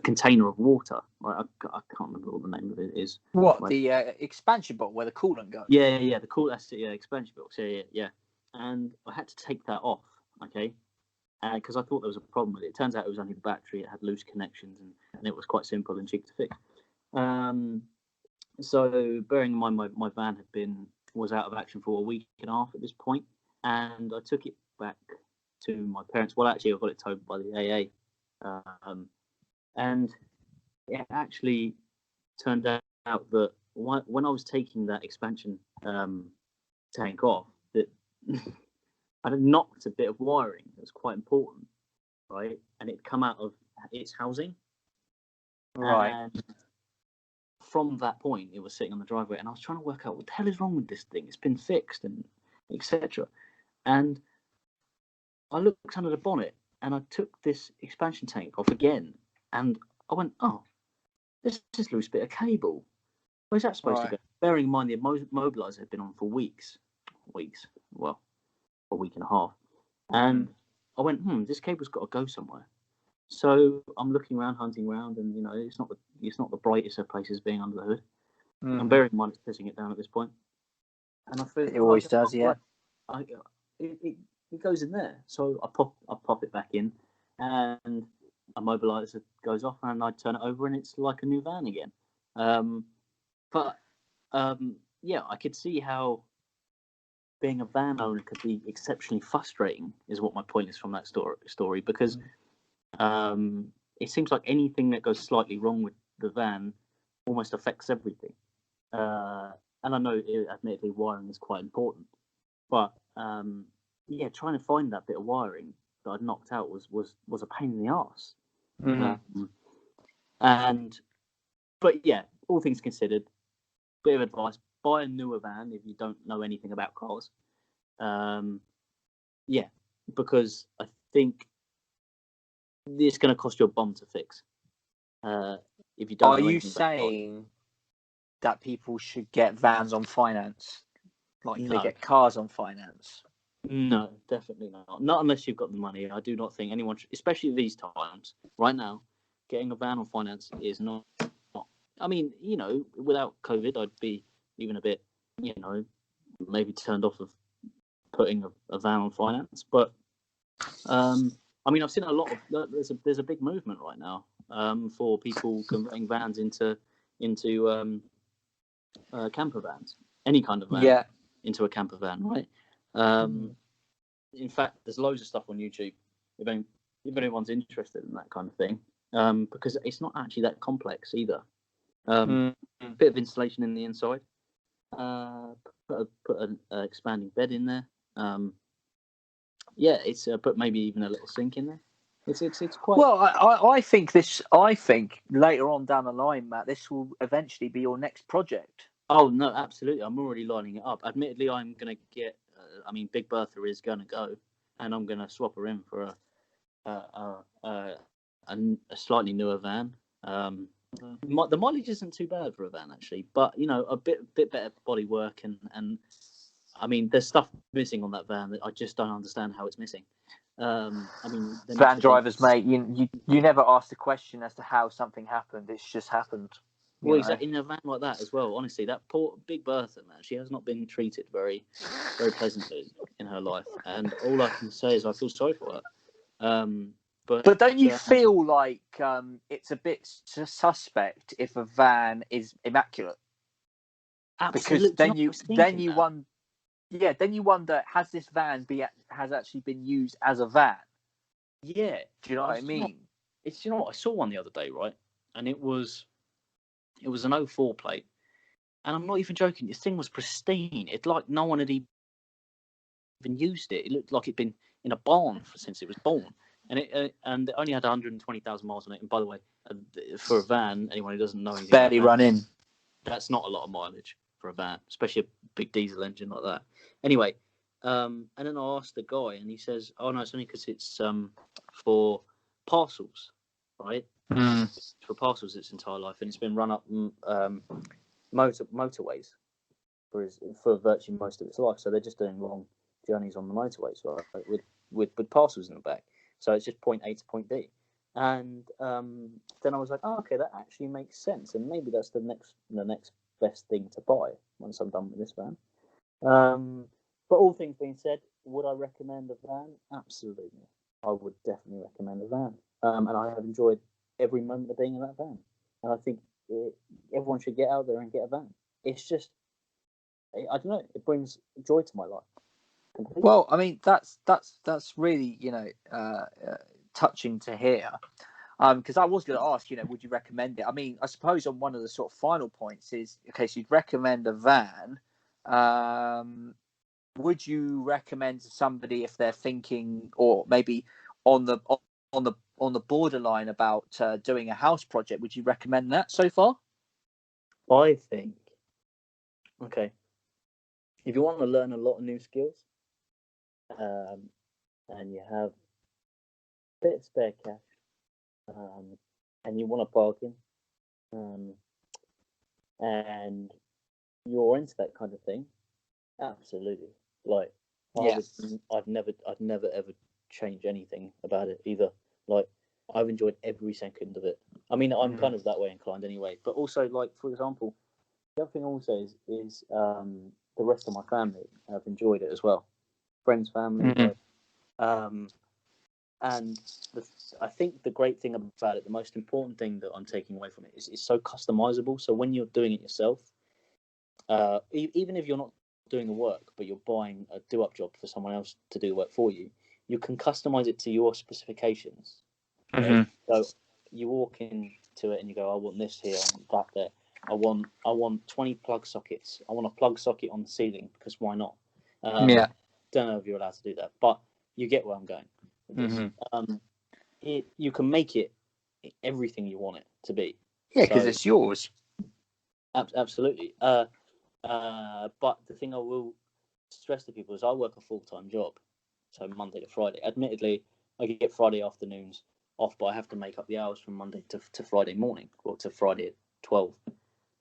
container of water. Right? I can't remember what the name of it is. What, like, the expansion box where the coolant goes? Yeah, the coolant. That's the expansion box. Yeah. And I had to take that off, okay, because I thought there was a problem with it. It turns out it was only the battery. It had loose connections, and it was quite simple and cheap to fix. So bearing in mind my van was out of action for a week and a half at this point, and I took it back to my parents. Well, actually, I got it towed by the AA, and it actually turned out that when I was taking that expansion tank off, that I had knocked a bit of wiring that was quite important, right? And it'd come out of its housing, right? And from that point, it was sitting on the driveway, and I was trying to work out what the hell is wrong with this thing. It's been fixed, and etc. And I looked under the bonnet, and I took this expansion tank off again, and I went, "Oh, this is a loose bit of cable. Where's that supposed to go?" Bearing in mind the mobiliser had been on for weeks, well, a week and a half, and I went, "This cable's got to go somewhere." So I'm looking around, hunting around, and it's not the brightest of places being under the hood. I'm bearing in mind it's pissing it down at this point, and I feel it always does, yeah. It goes in there, so I pop it back in, and a mobiliser goes off, and I turn it over, and it's like a new van again. Yeah, I could see how being a van owner could be exceptionally frustrating, is what my point is from that story, because it seems like anything that goes slightly wrong with the van almost affects everything. And I know, admittedly, wiring is quite important, but yeah, trying to find that bit of wiring that I'd knocked out was a pain in the arse. But yeah, all things considered, bit of advice: buy a newer van if you don't know anything about cars. Yeah, because I think it's going to cost you a bomb to fix. If you don't. Are you saying that people should get vans on finance, like they get cars on finance? No, definitely not. Not unless you've got the money. I do not think anyone, especially these times, right now, getting a van on finance is not. I mean, without COVID, I'd be even a bit, maybe turned off of putting a van on finance. But I mean, I've seen a lot of there's a big movement right now for people converting vans into camper vans, any kind of van, into a camper van, right? In fact, there's loads of stuff on YouTube if anyone's interested in that kind of thing, because it's not actually that complex either. Bit of insulation in the inside, put an expanding bed in there. Yeah, it's put maybe even a little sink in there. It's quite well. I think later on down the line, Matt, this will eventually be your next project. Oh no, absolutely. I'm already lining it up. Admittedly, I'm gonna get. Big Bertha is gonna go, and I'm gonna swap her in for a slightly newer van. The mileage isn't too bad for a van actually, but a bit better bodywork and there's stuff missing on that van that I just don't understand how it's missing. Van drivers, mate, you never ask the question as to how something happened. It's just happened. Well, exactly, in a van like that as well. Honestly, that poor Big Bertha, man, she has not been treated very, very pleasantly in her life, and all I can say is I feel sorry for her. But don't you feel like it's a bit suspect if a van is immaculate? Absolutely. Because then you wonder, has this van has actually been used as a van? Yeah. Do you know what I mean? I saw one the other day, right? And it was an 04 plate. And I'm not even joking, this thing was pristine. It's like no one had even used it. It looked like it'd been in a barn since it was born. And it only had 120,000 miles on it. And by the way, for a van, anyone who doesn't know anything barely run in. That's not a lot of mileage for a van, especially a big diesel engine like that. Anyway, and then I asked the guy, and he says, "Oh no, it's only because it's for parcels, right? For parcels its entire life, and it's been run up motorways for virtually most of its life. So they're just doing long journeys on the motorways, right, with parcels in the back. So it's just point A to point B." And then I was like, "Oh, okay, that actually makes sense, and maybe that's the next best thing to buy once I'm done with this van." But all things being said, would I recommend a van? Absolutely, I would definitely recommend a van, and I have enjoyed every moment of being in that van. And I think everyone should get out there and get a van. It's just, I don't know, it brings joy to my life. Completely. Well, I mean, that's really touching to hear. Because I was going to ask, would you recommend it? I mean, I suppose on one of the sort of final points is, okay, so you'd recommend a van. Would you recommend to somebody if they're thinking, or maybe on the borderline about doing a house project? Would you recommend that so far? I think, okay, if you want to learn a lot of new skills, and you have a bit of spare cash, and you want to bargain, and you're into that kind of thing, absolutely. Like, I'd never ever change anything about it either. Like, I've enjoyed every second of it. I mean, I'm kind of that way inclined anyway. But also, like, for example, the other thing also is the rest of my family have enjoyed it as well. Friends, family, and I think the great thing about it, the most important thing that I'm taking away from it is it's so customizable. So when you're doing it yourself, even if you're not doing the work, but you're buying a do-up job for someone else to do the work for you, you can customize it to your specifications. Right? So you walk into it and you go, "I want this here, I want that there. I want 20 plug sockets. I want a plug socket on the ceiling because why not?" Don't know if you're allowed to do that, but you get where I'm going with this. You can make it everything you want it to be. Yeah, because it's yours. Absolutely. But the thing I will stress to people is I work a full-time job, so Monday to Friday. Admittedly, I get Friday afternoons off, but I have to make up the hours from Monday to Friday morning, or to Friday at 12.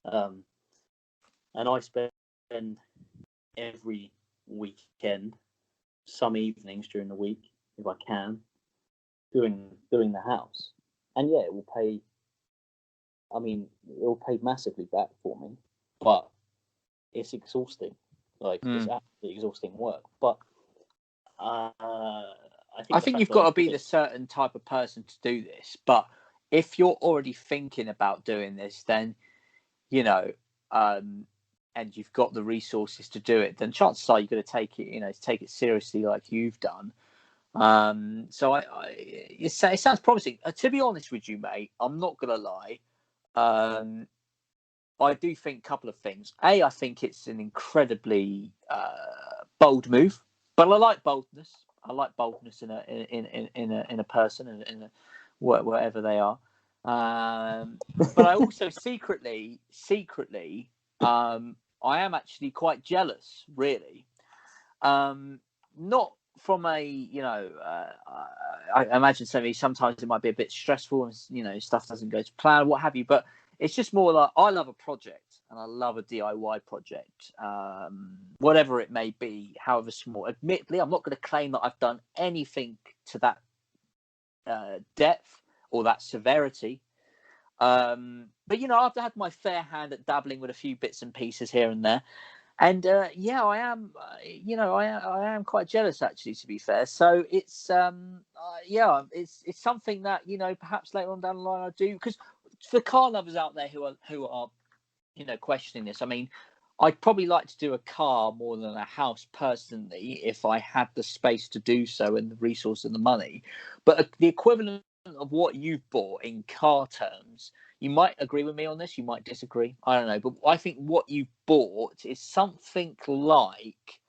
And I spend every weekend, some evenings during the week, if I can, doing the house. And yeah, it will pay. I mean, it will pay massively back for me, but it's exhausting. Like, it's absolutely exhausting work. But I think you've got to be the certain type of person to do this. But if you're already thinking about doing this, then and you've got the resources to do it, then chances are you're going to take it seriously, like you've done. So it sounds promising. To be honest with you, mate, I'm not going to lie. I do think a couple of things. I think it's an incredibly bold move, but I like boldness. I like boldness in a person and in wherever they are. But I also secretly I am actually quite jealous, really. Not from a, I imagine sometimes it might be a bit stressful and, stuff doesn't go to plan, what have you. But it's just more like I love a project and I love a DIY project, whatever it may be, however small. Admittedly, I'm not going to claim that I've done anything to that depth or that severity. But I've had my fair hand at dabbling with a few bits and pieces here and there, and I am, I am quite jealous, actually, to be fair. So it's it's something that perhaps later on down the line I do, because for car lovers out there who are questioning this, I mean, I'd probably like to do a car more than a house personally, if I had the space to do so and the resource and the money. But the equivalent of what you've bought in car terms, you might agree with me on this, you might disagree, I don't know, but I think what you've bought is something like,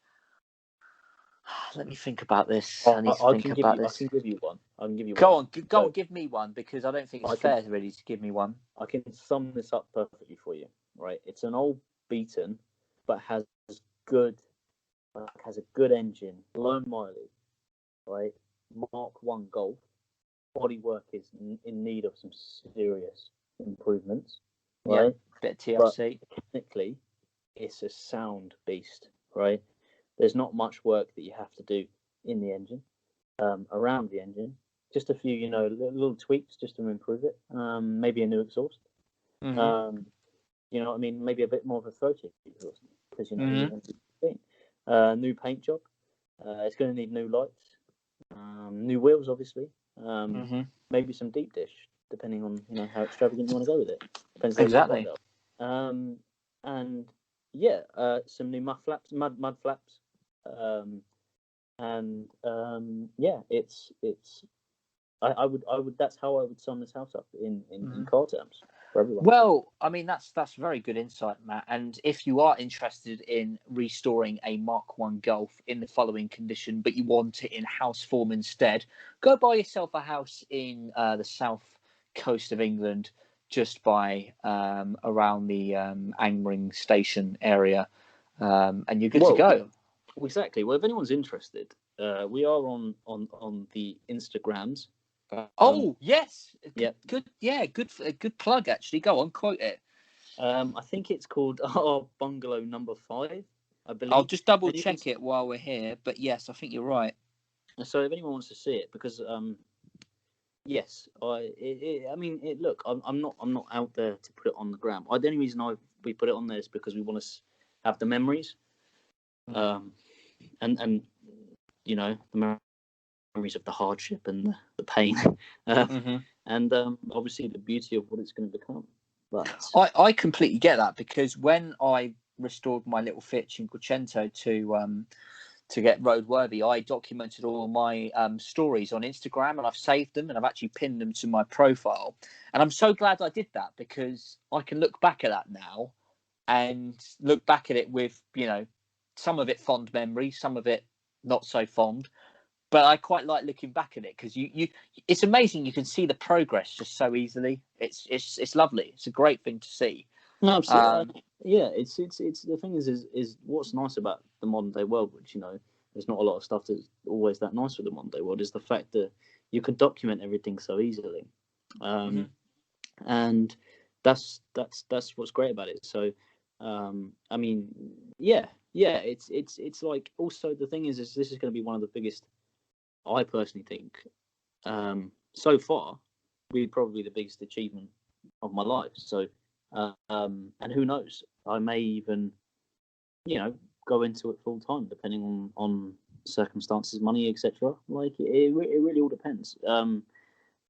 let me think about this. I need to think about this. I can give you one. Go on, give me one, because I don't think it's fair really to give me one. I can sum this up perfectly for you, right? It's an old beaten, but has a good engine, low mileage, right? Mark 1 Golf. Bodywork is in need of some serious improvements, right? Yeah, bit of TLC. But technically, it's a sound beast, right? There's not much work that you have to do in the engine, around the engine. Just a few, little tweaks just to improve it. Maybe a new exhaust. Mm-hmm. You know what I mean? Maybe a bit more of a throaty exhaust, because new paint job. It's going to need new lights, new wheels, obviously. Maybe some deep dish, depending on how extravagant you want to go with it. Depends exactly. And some new mud flaps. It's I would that's how I would sum this house up in car terms for everyone. Well, I mean, that's very good insight, Matt. And if you are interested in restoring a Mark 1 Golf in the following condition, but you want it in house form instead, go buy yourself a house in the south coast of England, just by around the Angmering station area, and you're good to go. Exactly. Well, if anyone's interested, we are on the Instagrams. Yes. Good plug, actually. Go on, quote it. I think it's called our bungalow number 5, I believe. I'll just double check it while we're here, but yes, I think you're right. So if anyone wants to see it, because yes, look, I'm not out there to put it on the gram. The only reason we put it on there is because we want to have the memories, and the memories of the hardship and the pain, and obviously the beauty of what it's going to become. But I completely get that, because when I restored my little Fitch in Quattrocento to get roadworthy, I documented all my stories on Instagram, and I've saved them, and I've actually pinned them to my profile. And I'm so glad I did that, because I can look back at that now and look back at it with, some of it fond memories, some of it not so fond. But I quite like looking back at it, because it's amazing. You can see the progress just so easily. It's lovely. It's a great thing to see. No, absolutely. It's the thing is what's nice about the modern day world, which there's not a lot of stuff that's always that nice with the modern day world, is the fact that you can document everything so easily, and that's what's great about it. So, it's like, also the thing is this is going to be one of the biggest, I personally think, so far, probably the biggest achievement of my life. So. And who knows? I may even, go into it full time, depending on circumstances, money, etc. Like it really all depends.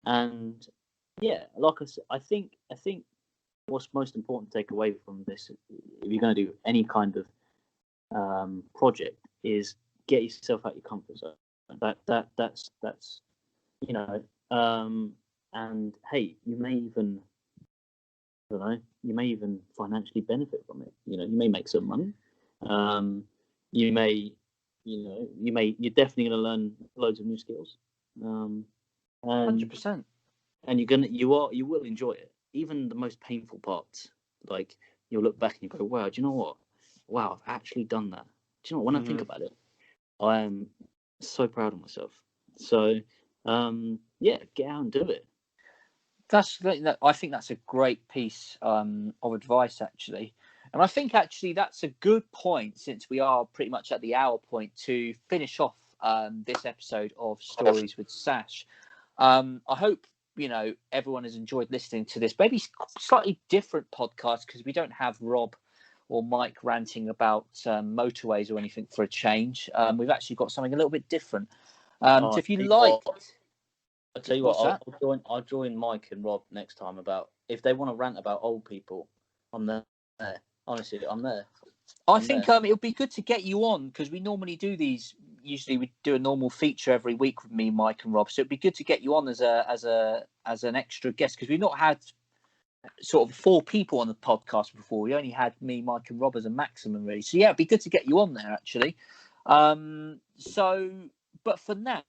And yeah, like I said, I think what's most important to take away from this, if you're going to do any kind of project, is get yourself out your comfort zone. That's and hey, you may even. I don't know, you may even financially benefit from it. You may make some money. You're definitely going to learn loads of new skills. 100%. And you will enjoy it. Even the most painful parts, like you'll look back and you go, wow, do you know what? Wow, I've actually done that. Do you know what? When I think about it, I am so proud of myself. So, yeah, get out and do it. I think that's a great piece of advice, actually. And I think actually that's a good point, since we are pretty much at the hour point, to finish off this episode of Stories with Sash. I hope everyone has enjoyed listening to this maybe slightly different podcast, because we don't have Rob or Mike ranting about motorways or anything for a change. We've actually got something a little bit different. So if you like. I'll tell you what, I'll join Mike and Rob next time about if they want to rant about old people. I'm there. Honestly, I'm there. I think it would be good to get you on, because we normally do these. Usually, we do a normal feature every week with me, Mike, and Rob. So it'd be good to get you on as an extra guest, because we've not had sort of 4 people on the podcast before. We only had me, Mike, and Rob as a maximum, really. So yeah, it'd be good to get you on there, actually. But for now,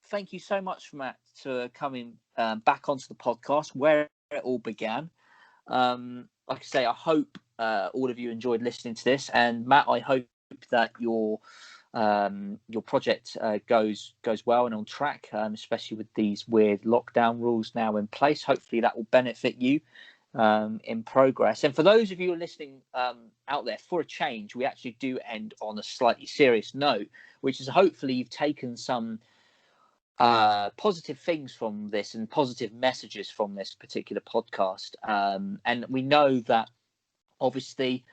thank you so much, Matt, for coming back onto the podcast where it all began. Like I say, I hope all of you enjoyed listening to this, and Matt, I hope that your project goes well and on track, especially with these weird lockdown rules now in place. Hopefully that will benefit you in progress. And for those of you who are listening out there, for a change, we actually do end on a slightly serious note, which is hopefully you've taken some positive things from this and positive messages from this particular podcast. And we know that obviously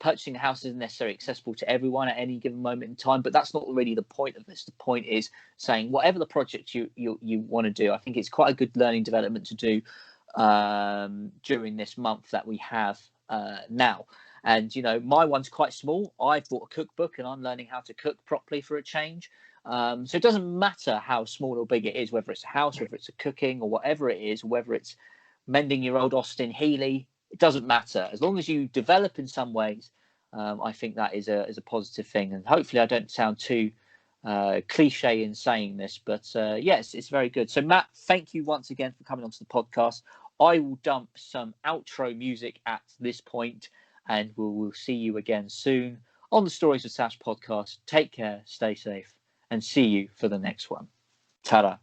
purchasing a house isn't necessarily accessible to everyone at any given moment in time, but that's not really the point of this. The point is saying whatever the project you want to do, I think it's quite a good learning development to do during this month that we have now. And my one's quite small. I've bought a cookbook and I'm learning how to cook properly for a change. So it doesn't matter how small or big it is, whether it's a house, whether it's a cooking, or whatever it is, whether it's mending your old Austin Healey. It doesn't matter, as long as you develop in some ways. I think that is a positive thing, and hopefully I don't sound too cliche in saying this, but yes, it's very good. So Matt, thank you once again for coming onto the podcast. I will dump some outro music at this point, and we'll see you again soon on the Stories of Sash podcast. Take care, stay safe, and see you for the next one. Ta-da.